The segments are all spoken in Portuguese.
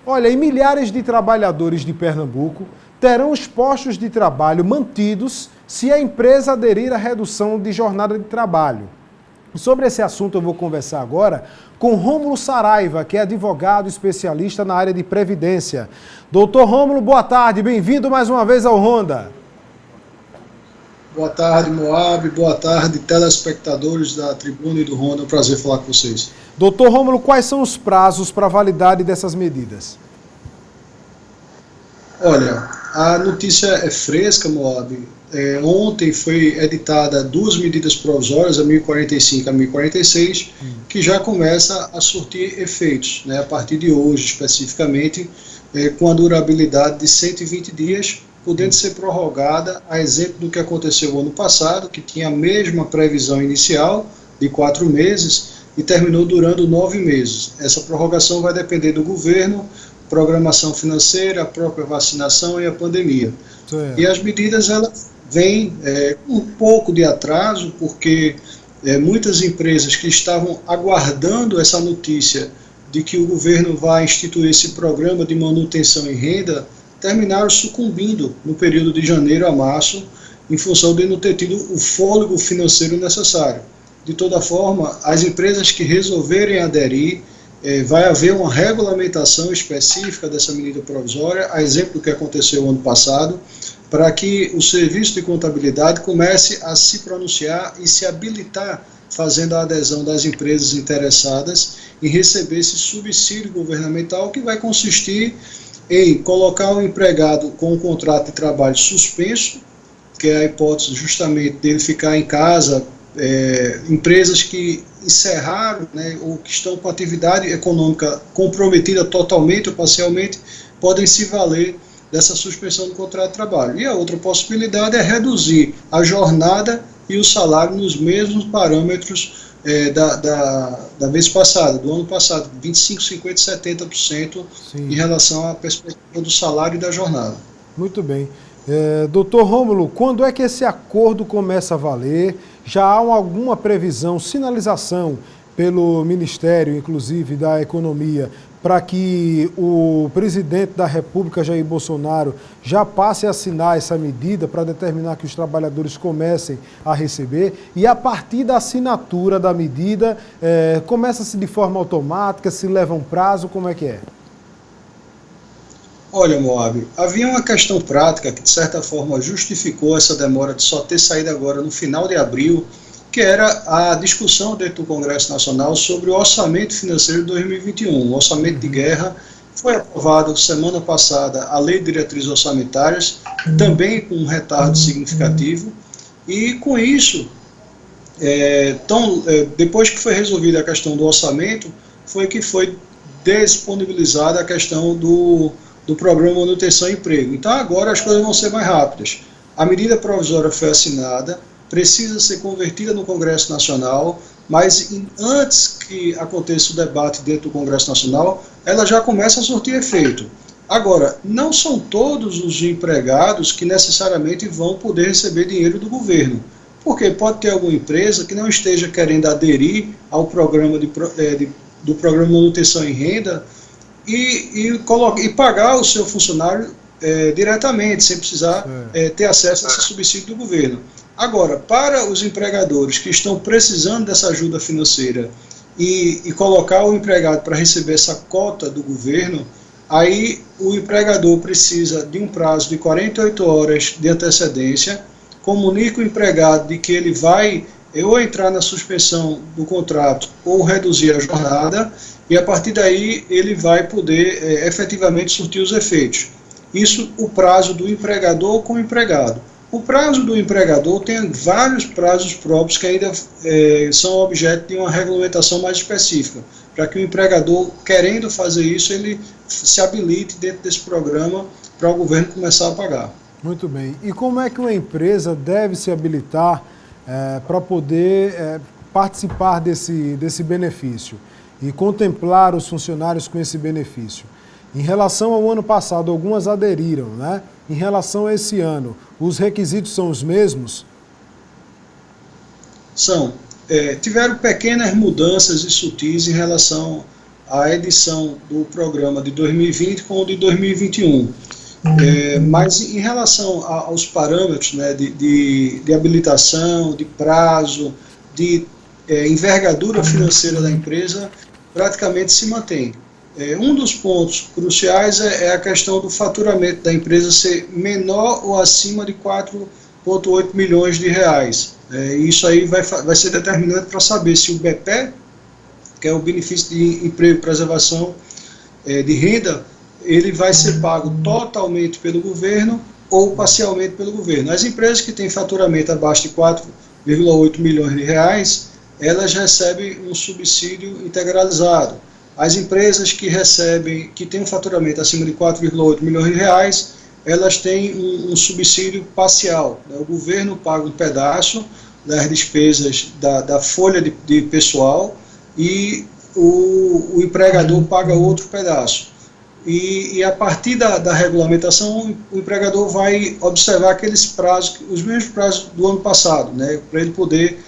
Olha, e milhares de trabalhadores de Pernambuco terão os postos de trabalho mantidos se a empresa aderir à redução de jornada de trabalho. Sobre esse assunto eu vou conversar agora com Rômulo Saraiva, que é advogado especialista na área de Previdência. Doutor Rômulo, boa tarde, bem-vindo mais uma vez ao Ronda. Boa tarde, Moab, boa tarde, telespectadores da Tribuna e do Ronda, é um prazer falar com vocês. Doutor Rômulo, quais são os prazos para a validade dessas medidas? Olha, a notícia é fresca, Moab. Ontem foi editada duas medidas provisórias, a 1045 e a 1046, que já começa a surtir efeitos, né, a partir de hoje especificamente, com a durabilidade de 120 dias, podendo ser prorrogada, a exemplo do que aconteceu ano passado, que tinha a mesma previsão inicial de 4 meses e terminou durando 9 meses. Essa prorrogação vai depender do governo, programação financeira, a própria vacinação e a pandemia. E as medidas elas vêm com um pouco de atraso, porque muitas empresas que estavam aguardando essa notícia de que o governo vai instituir esse programa de manutenção em renda, terminaram sucumbindo no período de janeiro a março, em função de não ter tido o fôlego financeiro necessário. De toda forma, as empresas que resolverem aderir, vai haver uma regulamentação específica dessa medida provisória, a exemplo do que aconteceu ano passado, para que o serviço de contabilidade comece a se pronunciar e se habilitar, fazendo a adesão das empresas interessadas em receber esse subsídio governamental, que vai consistir em colocar o empregado com um contrato de trabalho suspenso, que é a hipótese justamente dele ficar em casa, empresas que encerraram, né, ou que estão com atividade econômica comprometida totalmente ou parcialmente, podem se valer dessa suspensão do contrato de trabalho. E a outra possibilidade é reduzir a jornada e o salário nos mesmos parâmetros da vez passada, do ano passado, 25%, 50%, 70% em relação à perspectiva do salário e da jornada. Muito bem. Doutor Rômulo, quando é que esse acordo começa a valer? Já há alguma previsão, sinalização pelo Ministério, inclusive, da Economia, para que o presidente da República, Jair Bolsonaro, já passe a assinar essa medida para determinar que os trabalhadores comecem a receber? E a partir da assinatura da medida, começa-se de forma automática, se leva um prazo, como é que é? Olha, Moab, havia uma questão prática que, de certa forma, justificou essa demora de só ter saído agora no final de abril, que era a discussão dentro do Congresso Nacional sobre o orçamento financeiro de 2021. O orçamento de guerra foi aprovado semana passada, a Lei de Diretrizes Orçamentárias, também com um retardo significativo, e com isso, depois que foi resolvida a questão do orçamento, foi que foi disponibilizada a questão do Programa Manutenção e Emprego. Então agora as coisas vão ser mais rápidas. A medida provisória foi assinada, precisa ser convertida no Congresso Nacional, mas antes que aconteça o debate dentro do Congresso Nacional, ela já começa a surtir efeito. Agora, não são todos os empregados que necessariamente vão poder receber dinheiro do governo, porque pode ter alguma empresa que não esteja querendo aderir ao programa do Programa de Manutenção em Renda e pagar o seu funcionário diretamente, sem precisar ter acesso a esse subsídio do governo. Agora, para os empregadores que estão precisando dessa ajuda financeira e colocar o empregado para receber essa cota do governo, aí o empregador precisa de um prazo de 48 horas de antecedência, comunica o empregado de que ele vai ou entrar na suspensão do contrato ou reduzir a jornada, e a partir daí ele vai poder efetivamente surtir os efeitos. Isso o prazo do empregador com o empregado. O prazo do empregador tem vários prazos próprios que ainda são objeto de uma regulamentação mais específica, para que o empregador, querendo fazer isso, ele se habilite dentro desse programa para o governo começar a pagar. Muito bem. E como é que uma empresa deve se habilitar para poder participar desse benefício e contemplar os funcionários com esse benefício? Em relação ao ano passado, algumas aderiram, né? Em relação a esse ano, os requisitos são os mesmos? São. Tiveram pequenas mudanças e sutis em relação a edição do programa de 2020 com o de 2021. Mas em relação aos parâmetros, né, de habilitação, de prazo, de envergadura financeira da empresa, praticamente se mantém. Um dos pontos cruciais é a questão do faturamento da empresa ser menor ou acima de 4,8 milhões de reais. Isso aí vai ser determinante para saber se o BEPE, que é o benefício de emprego e preservação de renda, ele vai ser pago totalmente pelo governo ou parcialmente pelo governo. As empresas que têm faturamento abaixo de 4,8 milhões de reais, elas recebem um subsídio integralizado. As empresas que têm um faturamento acima de 4,8 milhões de reais, elas têm um subsídio parcial. O governo paga um pedaço das despesas da folha de pessoal e o empregador paga outro pedaço. E a partir da regulamentação, o empregador vai observar aqueles prazos, os mesmos prazos do ano passado, né, para ele poder,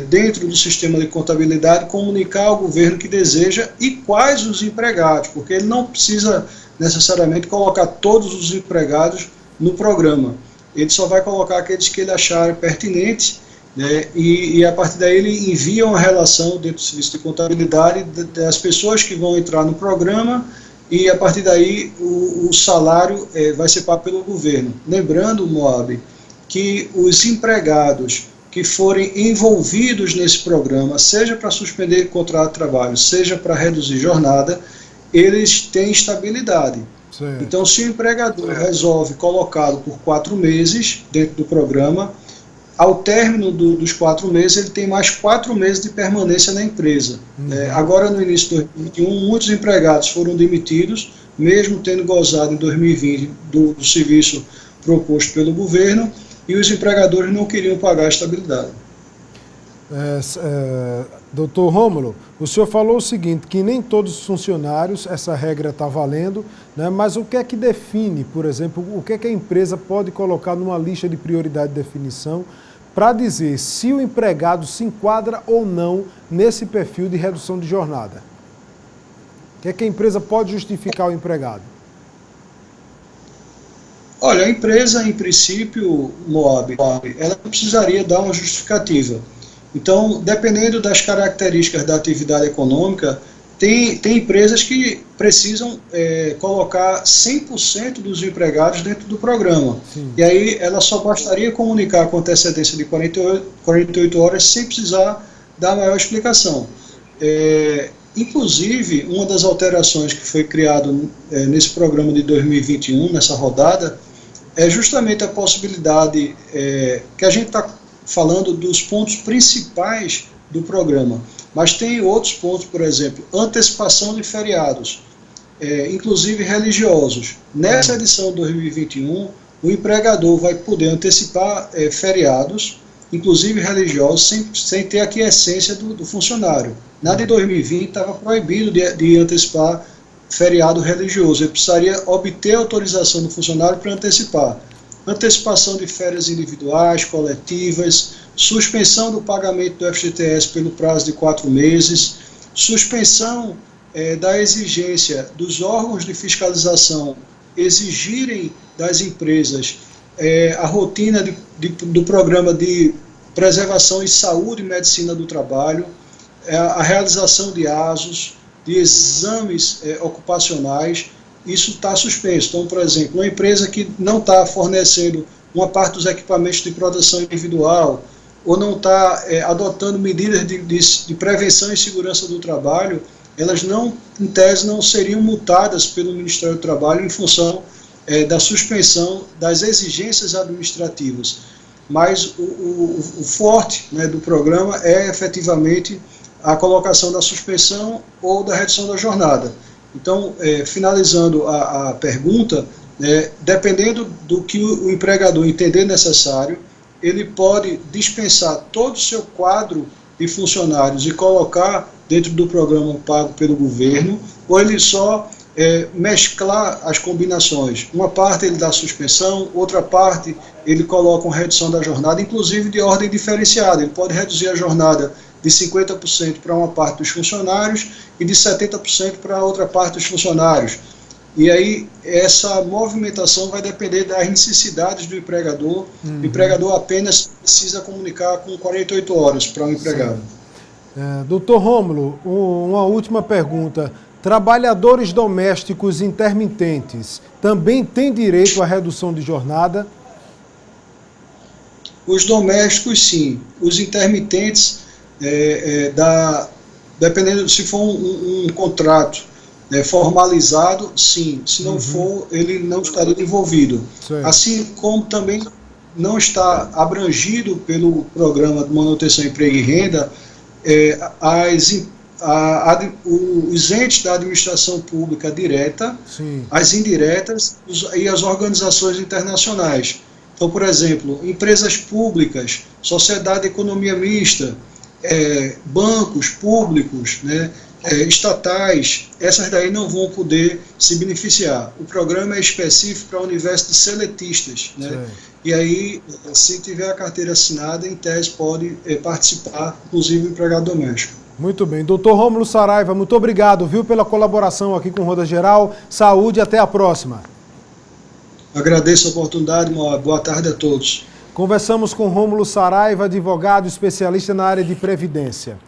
dentro do sistema de contabilidade, comunicar ao governo que deseja e quais os empregados, porque ele não precisa necessariamente colocar todos os empregados no programa. Ele só vai colocar aqueles que ele achar pertinentes, né, e a partir daí ele envia uma relação dentro do serviço de contabilidade das pessoas que vão entrar no programa, e a partir daí o salário vai ser pago pelo governo. Lembrando, Moab, que os empregados que forem envolvidos nesse programa, seja para suspender contrato de trabalho, seja para reduzir jornada, eles têm estabilidade. Certo. Então, se o empregador resolve colocá-lo por 4 meses dentro do programa, ao término dos 4 meses, ele tem mais 4 meses de permanência na empresa. Agora, no início de 2021, muitos empregados foram demitidos, mesmo tendo gozado em 2020 do serviço proposto pelo governo, e os empregadores não queriam pagar a estabilidade. Doutor Rômulo, o senhor falou o seguinte, que nem todos os funcionários essa regra está valendo, né, mas o que é que define, por exemplo, o que é que a empresa pode colocar numa lista de prioridade de definição para dizer se o empregado se enquadra ou não nesse perfil de redução de jornada? O que é que a empresa pode justificar ao empregado? Olha, a empresa, em princípio, Moab, ela precisaria dar uma justificativa. Então, dependendo das características da atividade econômica, tem empresas que precisam colocar 100% dos empregados dentro do programa. Sim. E aí ela só bastaria comunicar com antecedência de 48 horas sem precisar dar maior explicação. Inclusive, uma das alterações que foi criado nesse programa de 2021, nessa rodada, é justamente a possibilidade que a gente está falando dos pontos principais do programa, mas tem outros pontos, por exemplo, antecipação de feriados, inclusive religiosos. Nessa edição 2021, o empregador vai poder antecipar feriados, inclusive religiosos, sem ter a aquiescência do funcionário. Na de 2020 estava proibido de antecipar feriado religioso, ele precisaria obter autorização do funcionário para antecipar. Antecipação de férias individuais, coletivas, suspensão do pagamento do FGTS pelo prazo de 4 meses, suspensão da exigência dos órgãos de fiscalização exigirem das empresas a rotina do programa de preservação e saúde e medicina do trabalho, a realização de ASOS, de exames ocupacionais. Isso está suspenso. Então, por exemplo, uma empresa que não está fornecendo uma parte dos equipamentos de proteção individual ou não está adotando medidas de prevenção e segurança do trabalho, elas não, em tese, não seriam multadas pelo Ministério do Trabalho em função da suspensão das exigências administrativas. Mas o forte, né, do programa é efetivamente a colocação da suspensão ou da redução da jornada. Então, finalizando a pergunta, dependendo do que o empregador entender necessário, ele pode dispensar todo o seu quadro de funcionários e colocar dentro do programa pago pelo governo, ou ele só mesclar as combinações. Uma parte ele dá suspensão, outra parte ele coloca uma redução da jornada, inclusive de ordem diferenciada. Ele pode reduzir a jornada de 50% para uma parte dos funcionários e de 70% para outra parte dos funcionários. E aí essa movimentação vai depender das necessidades do empregador. O empregador apenas precisa comunicar com 48 horas para o empregado. Doutor Rômulo, uma última pergunta. Trabalhadores domésticos intermitentes também têm direito à redução de jornada? Os domésticos, sim. Os intermitentes, dependendo se for um contrato formalizado, sim. Se não for, ele não estaria envolvido. Certo. Assim como também não está abrangido pelo programa de manutenção, emprego e renda, os entes da administração pública direta, sim, as indiretas e as organizações internacionais. Então, por exemplo, empresas públicas, sociedade de economia mista, bancos públicos, né, estatais, essas daí não vão poder se beneficiar. O programa é específico para o universo de seletistas, né? E aí, se tiver a carteira assinada, em tese pode participar, inclusive o empregado doméstico. Muito bem. Doutor Rômulo Saraiva, muito obrigado, viu, pela colaboração aqui com o Roda Geral. Saúde e até a próxima. Agradeço a oportunidade, boa tarde a todos. Conversamos com Rômulo Saraiva, advogado especialista na área de Previdência.